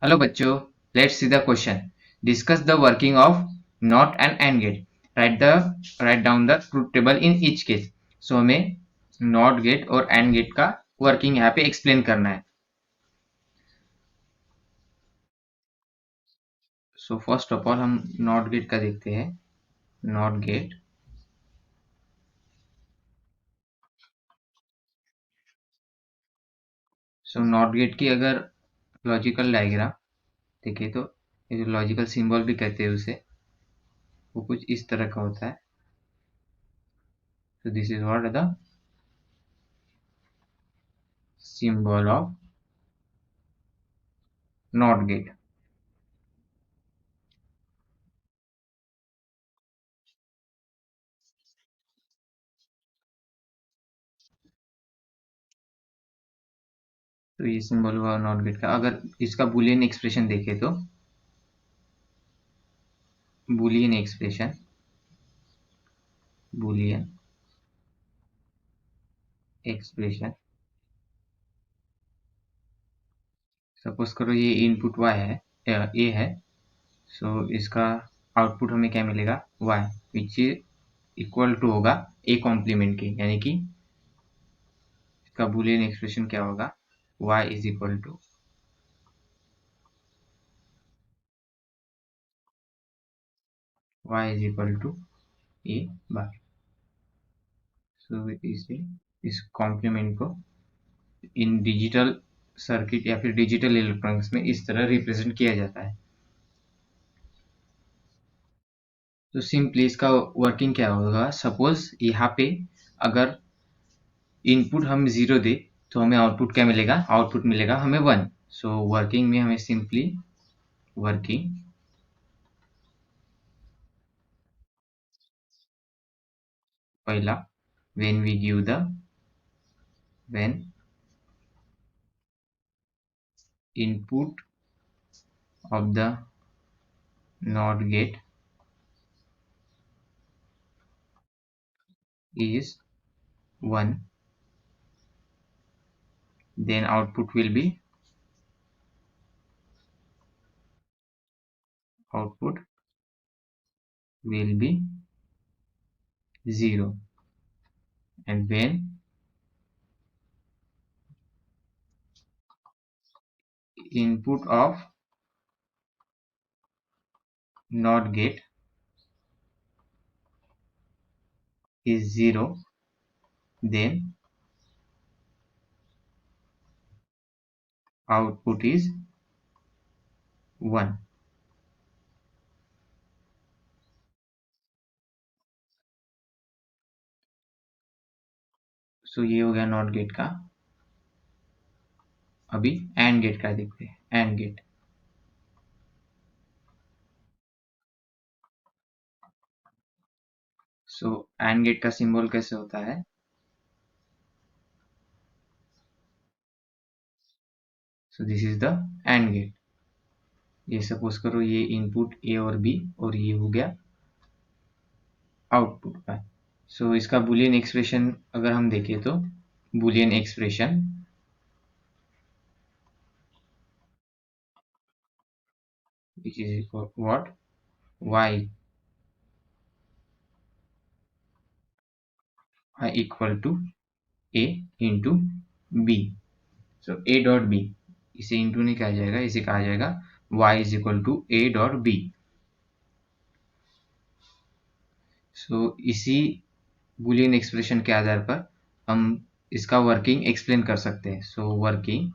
Hello बच्चों, let's see the question. Discuss the working of NOT and AND gate. Write down the truth table in each case. So हमें NOT gate और AND gate का working यहाँ पे explain करना है. So first of all हम NOT gate का देखते हैं. NOT gate. So NOT gate की अगर लॉजिकल डायग्राम देखें तो लॉजिकल सिंबल भी कहते हैं उसे, वो कुछ इस तरह का होता है. So this is what the symbol of NOT gate. तो ये सिंबल हुआ नॉट गेट का. अगर इसका बुलियन एक्सप्रेशन देखे तो बुलियन एक्सप्रेशन सपोज करो ये इनपुट y है, a है. सो इसका आउटपुट हमें क्या मिलेगा, y, विच इक्वल टू होगा a कॉम्प्लीमेंट के, यानी कि इसका बुलियन एक्सप्रेशन क्या होगा, y is equal to a bar. So इसे इस कॉम्प्लीमेंट को इन डिजिटल सर्किट या फिर डिजिटल इलेक्ट्रॉनिक्स में इस तरह रिप्रेजेंट किया जाता है. तो सिंपली इसका वर्किंग क्या होगा, सपोज यहाँ पे अगर इनपुट हम 0 दे तो हमें आउटपुट क्या मिलेगा, आउटपुट मिलेगा हमें 1. सो वर्किंग में हमें सिंपली वर्किंग पहला when we give the when input of the NOT gate is 1, then output will be 0, and when input of NOT gate is 0, then output is 1. So ये हो गया not gate का. अभी and gate का देखते हैं. AND gate, so AND gate का symbol कैसे होता है, so this is the AND gate. ये सपोज करो ये इनपुट ए और बी और ये हो गया आउटपुट का. सो इसका बुलियन एक्सप्रेशन अगर हम देखें तो Boolean expression which is equal what, y equal to a into b. So a dot b, इसे इंटू नहीं कहा जाएगा, इसे कहा जाएगा y is equal to a dot b. So इसी बुलियन एक्सप्रेशन के आधार पर हम इसका वर्किंग एक्सप्लेन कर सकते हैं. सो वर्किंग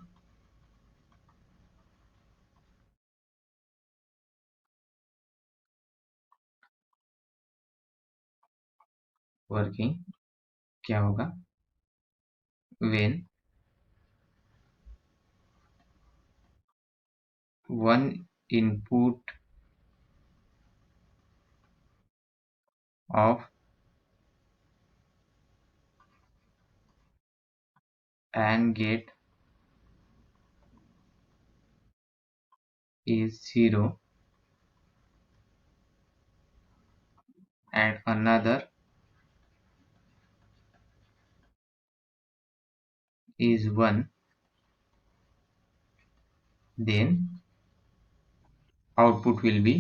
क्या होगा, when one input of AND gate is 0 and another is 1, then output will be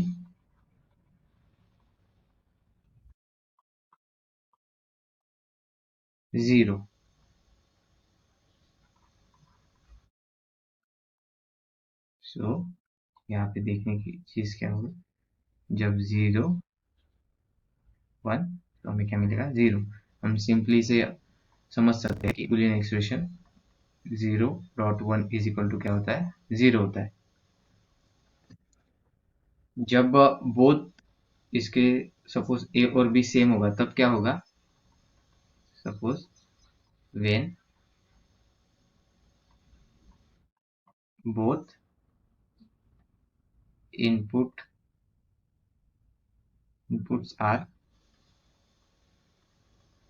0. सो यहाँ पे देखने की चीज क्या होगी, जब 0 1 तो हमें क्या मिलेगा 0। हम सिंपली से समझ सकते हैं कि Boolean expression 0.1 is equal to क्या होता है, 0 होता है। जब बोथ इसके सपोज ए और बी सेम होगा तब क्या होगा, suppose when both inputs are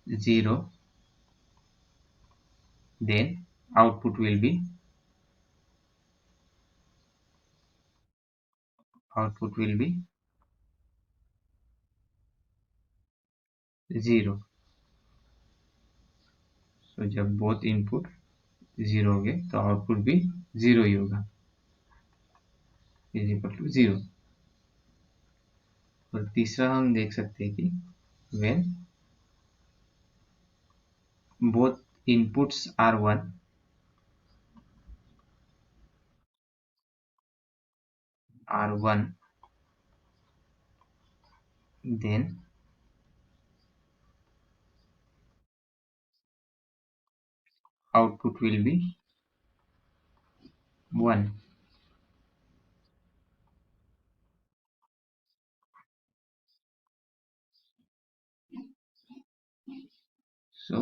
0, then output will be 0। सो जब बोथ इनपुट 0 होंगे तो आउटपुट भी 0 ही होगा, इज इक्वल टू 0। और तीसरा हम देख सकते हैं कि when both inputs are 1 then output will be 1। सो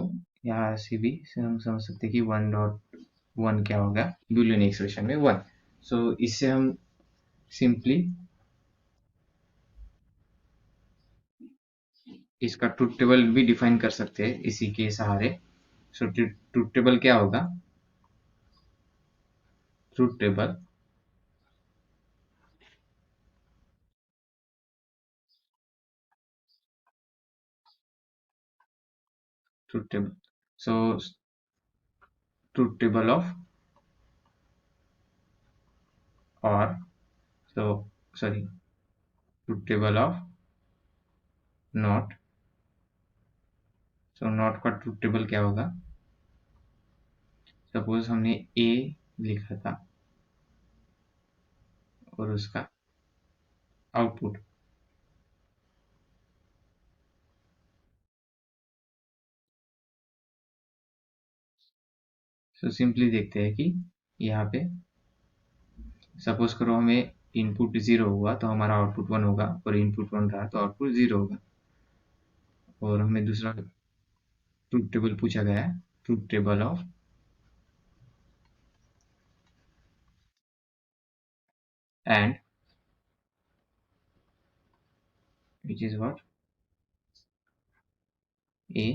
यहाँ से भी हम समझ सकते हैं कि 1.1 क्या होगा बूलियन एक्सप्रेशन में 1। सो इससे हम सिंपली इसका ट्रुथ टेबल भी डिफाइन कर सकते हैं इसी के सहारे। सो ट्रुथ टेबल क्या होगा, truth table so truth table of or so sorry truth table of not. So not का ट्रुथ टेबल क्या होगा, सपोज हमने ए लिखा था और उसका आउटपुट, सो सिंपली देखते हैं कि यहाँ पे सपोज करो हमें इनपुट 0 हुआ तो हमारा आउटपुट 1 होगा, और इनपुट 1 रहा तो आउटपुट 0 होगा। और हमें दूसरा ट्रुथ टेबल पूछा गया है, truth table of AND which is what a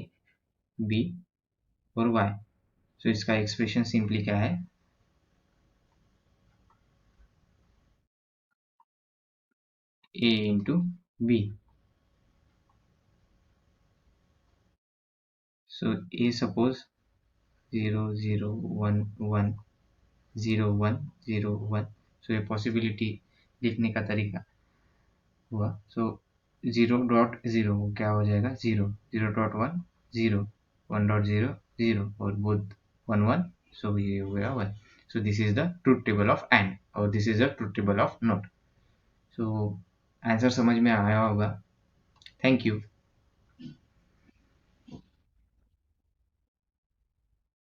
b और y। सो इसका एक्सप्रेशन सिंपली क्या है, a into B. So a suppose 0 0 1 1 0 1 0 1। So ये पॉसिबिलिटी लिखने का तरीका हुआ। सो 0.0 क्या हो जाएगा 0, 0.1 0, 1.0 0 और बोथ 1 1। सो ये हो गया 1। So this is the truth table of and और this is the truth table of not. So answer समझ में आया होगा। Thank you.